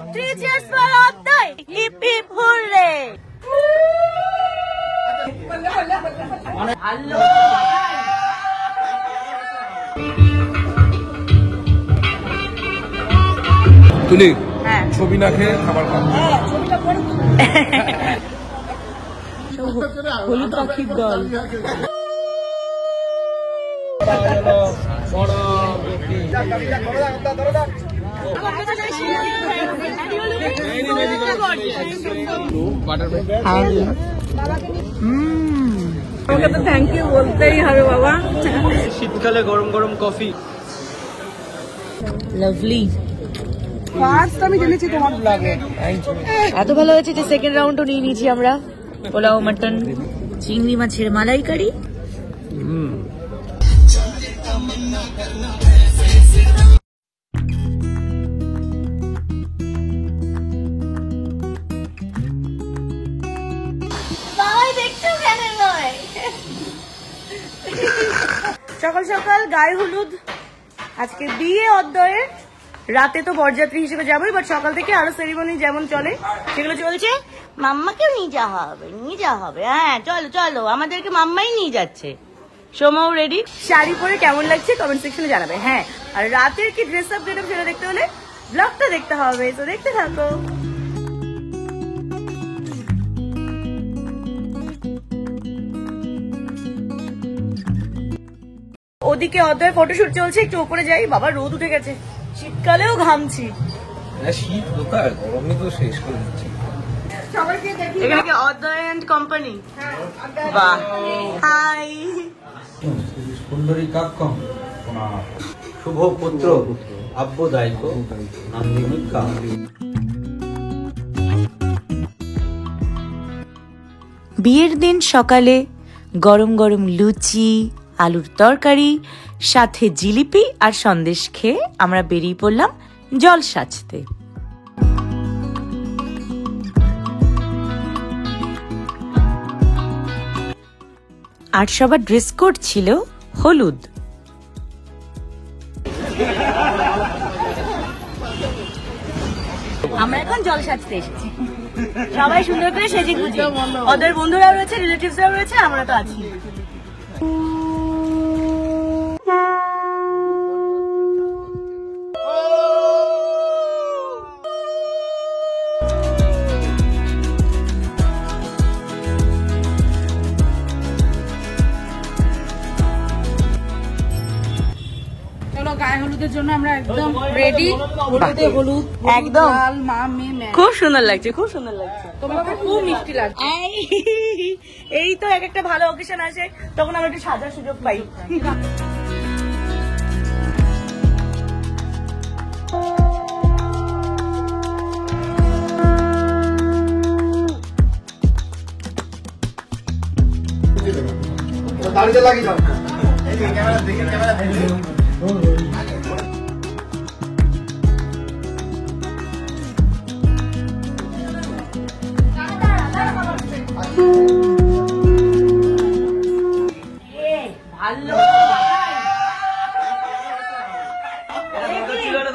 Three cheers for Odday! Hip hip hooray! Hello! তুলি ছবি না খেয়ে খাবার খাও। হলুদ পাখির দল। আমাকে তো থ্যাংক ইউ বলতেই হবে বাবা। শীতকালে গরম গরম কফি। লাভলি। ফার্স্ট আমি জেনেছি তোমার ব্লগে। এত ভালো হয়েছে যে সেকেন্ড রাউন্ডও নিয়ে নিয়েছি আমরা। পোলাও, মাটন, চিংড়ি মাছের মালাইকারি। সকাল সকাল গায়ে হলুদ, আজকে বিয়ে অদ্বয়ের। রাতে তো বরযাত্রী হিসেবে যাবোই, বাট সকাল থেকে আরো সেরিমনি যেমন চলে সেগুলো চলছে। মাম্মাকেও নিয়ে যাওয়া হবে। হ্যাঁ চলো চলো, আমাদেরকে মাম্মাই নিয়ে যাচ্ছে। সোমাও রেডি। শাড়ি পরে কেমন লাগছে কমেন্ট সেকশনে জানাবে। হ্যাঁ, আর রাতের কি ড্রেস আপ গেটআপ সেটা দেখতে হলে ব্লগটা দেখতে হবে, তো দেখতে থাকো। ওদিকে অদ্বয়ের ফটোশুট চলছে, একটু উপরে যাই। বাবা রোদ উঠে গেছে, শীতকালেও ঘামছি। শীত কোথায়, গরমই তো শেষ করে দিচ্ছে। এখানে কি অদ্বয় এন্ড কোম্পানি? বাহ, হাই। সুন্দরী কাক্কম শুভ পুত্র আব্যদায়িক নন্দিনী কা। বিয়ের দিন সকালে গরম গরম লুচি, আলুর তরকারি, সাথে জিলিপি আর সন্দেশ খেয়ে আমরা বেরিয়ে পড়লাম জল সাজতে। আর সবার ড্রেস কোড ছিল হলুদ। আমরা এখন জল সাজতে এসেছি, সবাই সুন্দর করে সেজে গুজে। ওদের বন্ধুরাও রয়েছে, রিলেটিভসরাও রয়েছে, আমরা তো আছি। গায়ে হলুদের জন্য আমরা একদম রেডি। হলুদে হলুদ একদম লাল, মা মেয়ে। খুব সুন্দর লাগছে, খুব সুন্দর লাগছে। তোমাকে খুব মিষ্টি লাগছে। এই তো এক একটা ভালো অকেশন আসে, তখন আমরা একটু সাজার সুযোগ পাই। দাঁড়িয়ে লাগিয়ে যাও। ক্যামেরা দেখে ক্যামেরা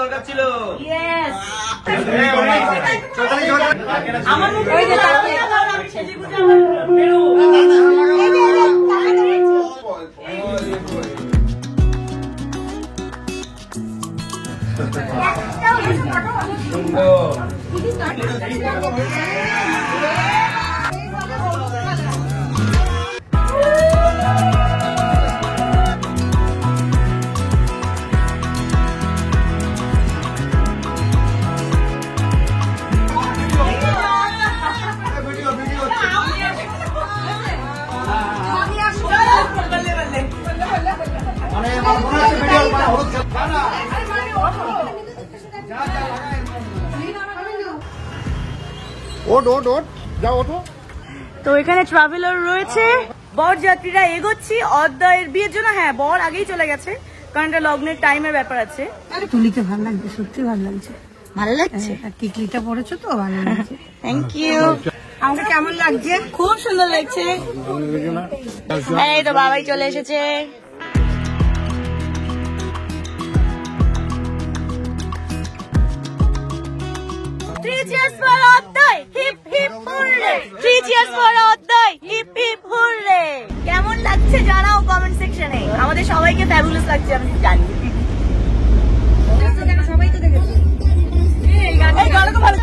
দরকার ছিল। আমার মুখে তো এখানে ট্রাভেলার রয়েছে, বরযাত্রীরা এগোচ্ছি অদ্বয়ের বিয়ের জন্য। হ্যাঁ, বর আগেই চলে গেছে, কারণ এটা লগ্নের টাইমের ব্যাপার আছে। তুলিকে ভালো লাগছে, সত্যি ভালো লাগছে। ভালো লাগছে, টিকলিটা পরেছো তো ভালো লাগছে। Thank you. আমাকে কেমন লাগছে? খুব সুন্দর লাগছে। এই তো বাবাই চলে এসেছে। 3 cheers for Advay, hip hip hooray. 3 cheers for Advay, hip hip hooray. কেমন লাগছে জানাও কমেন্ট সেকশনে। আমাদের সবাইকে ফ্যাবুলাস লাগছে আমি জানি। সবাই তো দেখেছে। এই গানটা তো ভালো।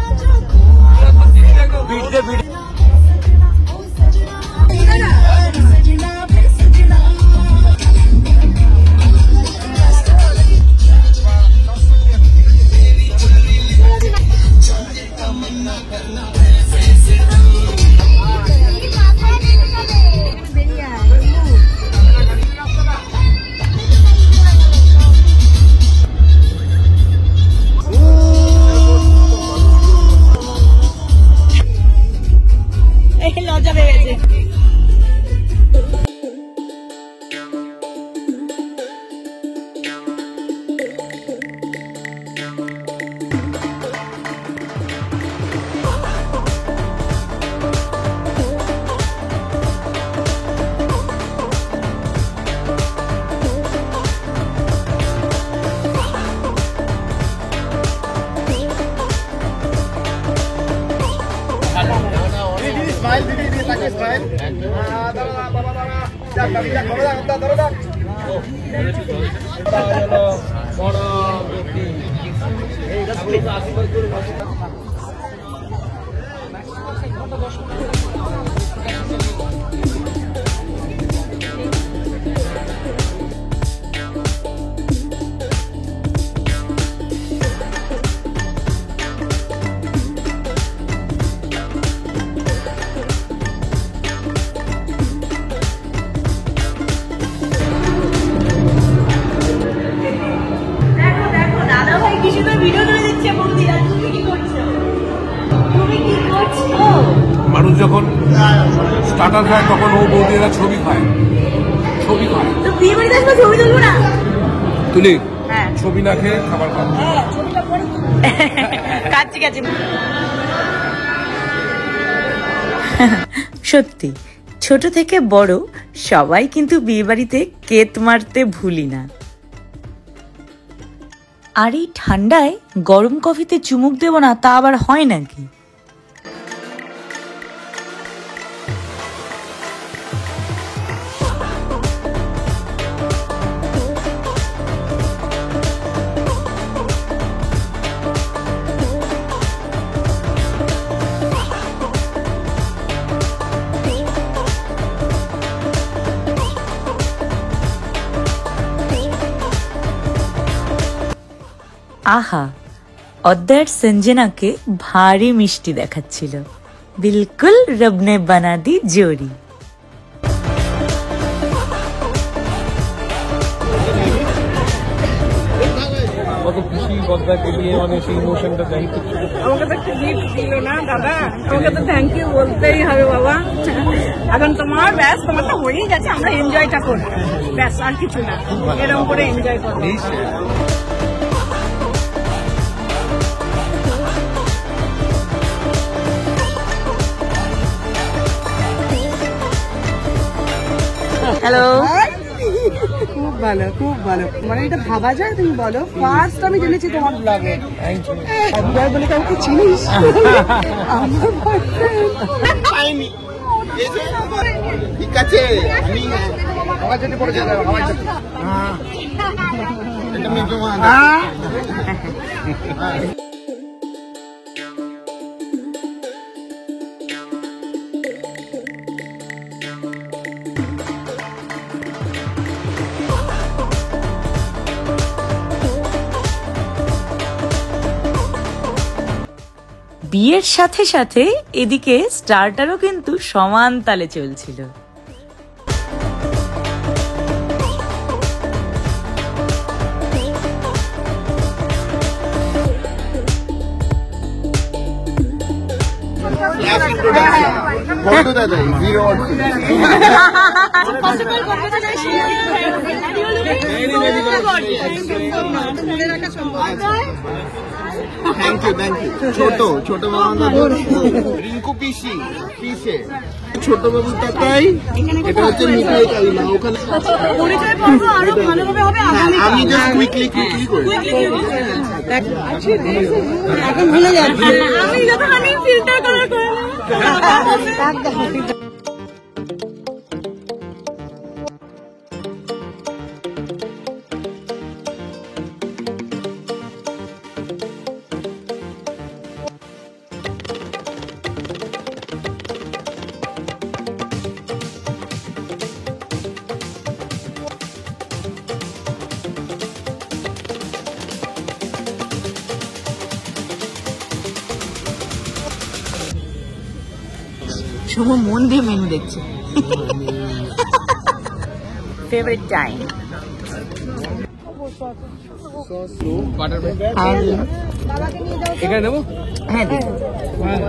লজ্জা পেয়ে গেছে। মানুষ যখন স্টার্টার খায় তখন ও বৌদিরা ছবি খায়। তুলি ছবি না খেয়ে খাবার খাবো। সত্যি ছোট থেকে বড় সবাই কিন্তু বিয়ে বাড়িতে কেত মারতে ভুলি না। আর এই ঠান্ডায় গরম কফিতে চুমুক দেব না তা আবার হয় নাকি? আহা, অদ্বয়ের সঞ্জনাকে ভারী মিষ্টি দেখাচ্ছিল। বিলকুল রবনে বানা দি জোড়ি। কত খুশি বদ্দাকে নিয়ে, মানে সেই ইমোশনটা যাই। আমাকে তো একটা গিফট দিল না দাদা, আমাকে তো থ্যাংক ইউ বলতেই হবে বাবা। এখন তোমার ব্যাস, তোমার তো হয়েই গেছে, আমরা এনজয়টা করি ব্যাস, আর কিছু না। এরকম করে এনজয় করবো। হ্যালো, খুব ভালো, খুব ভালো। মানে এটা ভাবা যায়? তুমি বলো, ফার্স্ট আমি জেনেছি তোমার ব্লগে। একবার বলে কাউকে চিনিস? ঠিক আছে, আমার জন্য পড়েছে আমার জন্য। বিয়ের সাথে সাথে এদিকে স্টার্টারও কিন্তু সমান তালে চলছিল। Thank you. ছোট বাবু রিঙ্কু পিসে ছোট বাবু তাই। এটা হচ্ছে মিঠাই কালিমা। ওখানে আমি জাস্ট কুইকলি করি। এখন ভুলে যাচ্ছি। সময় মন দিয়ে মেনু দেখছে। ফেভারিট টাইম এখানে নেবো। হ্যাঁ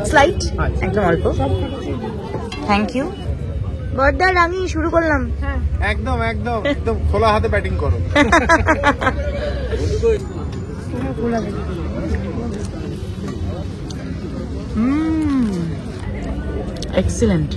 স্লাইড একদম অল্প। থ্যাংক ইউ বড়দা। রাঙি শুরু করলাম। একদম একদম একদম খোলা হাতে ব্যাটিং করো। এক্সিলেন্ট।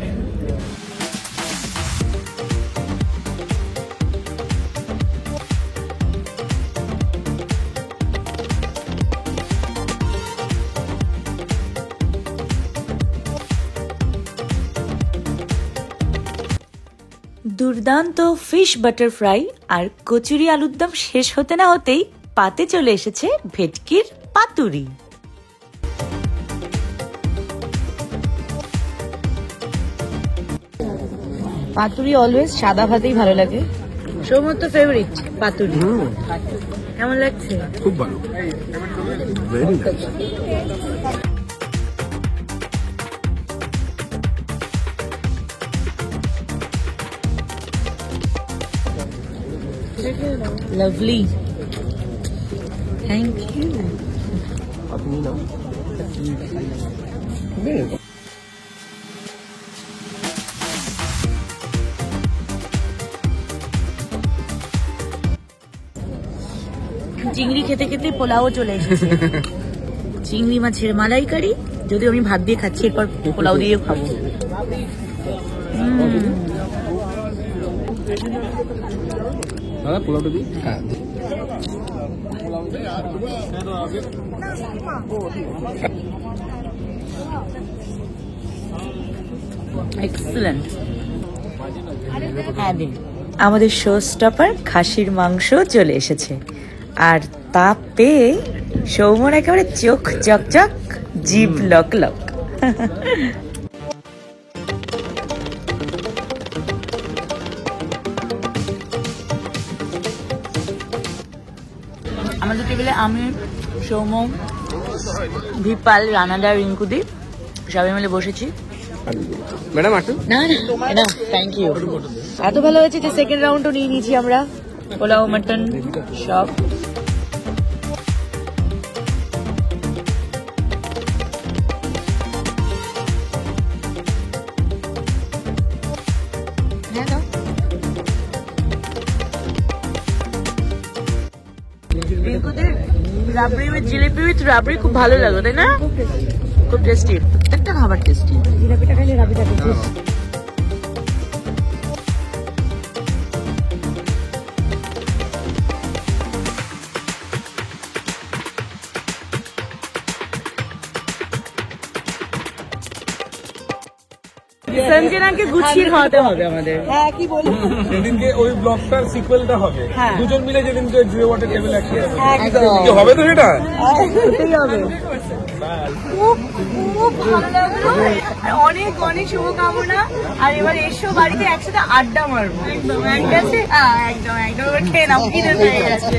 দুর্দান্ত ফিশ বাটার ফ্রাই আর কচুরি আলুর দম শেষ হতে না হতেই পাতে চলে এসেছে ভেটকির পাতুরি। পাতুরি অলওয়েজ সাদা ভাতেই ভালো লাগে। সৌমত্য ফেভারিট পাতুরি। কেমন লাগছে? খুব ভালো, very nice. Lovely. Thank you. আপনি নাও। চিংড়ি খেতে খেতে পোলাও চলে এসেছে। চিংড়ি মাছের মালাইকারি, যদিও আমি ভাত দিয়ে খাচ্ছি, এরপর পোলাও দিয়ে খাবো। দাদা পোলাওটা দিই। হ্যাঁ এক্সেলেন্ট। হ্যাঁ দিন। আমাদের শো স্টপার খাসির মাংস চলে এসেছে, আর তা পেয়ে সৌমর একেবারে চোখ চকচক, জিভ লক লক। আমাদের টেবিলে আমি, সৌম, ভিপাল, রানাদা, রিঙ্কুদি সবাই মিলে বসেছি। ম্যাডাম আসুন। না না থ্যাংক ইউ। এত ভালো হয়েছে যে সেকেন্ড রাউন্ডও নিয়ে নিয়েছি আমরা। পোলাও, মাটন সব। রাবড়ি উইথ জিলিপি উইথ রাবড়ি খুব ভালো লাগে, তাই না? খুব টেস্টি, একটা খাবার টেস্টি। জিলাপিটা খাইলে রাবড়িটা টেস্টি। সঞ্জনাকে গুছিয়ে খাওয়াতে হবে আমাদের। হ্যাঁ কি বলি, সেদিনকে ওই ব্লগটার সিকুয়েলটা হবে, দুজন মিলে যেদিনকে জিও ওয়াটার টেবিল একদম হবে তো সেটা হতেই হবে। খুব খুব ভালো লাগলো, অনেক অনেক শুভকামনা। আর এবার এসো বাড়িতে একসাথে আড্ডা মারবো। একদম একদম একদম খেয়ে নাও, খিদে পেয়ে গেছে।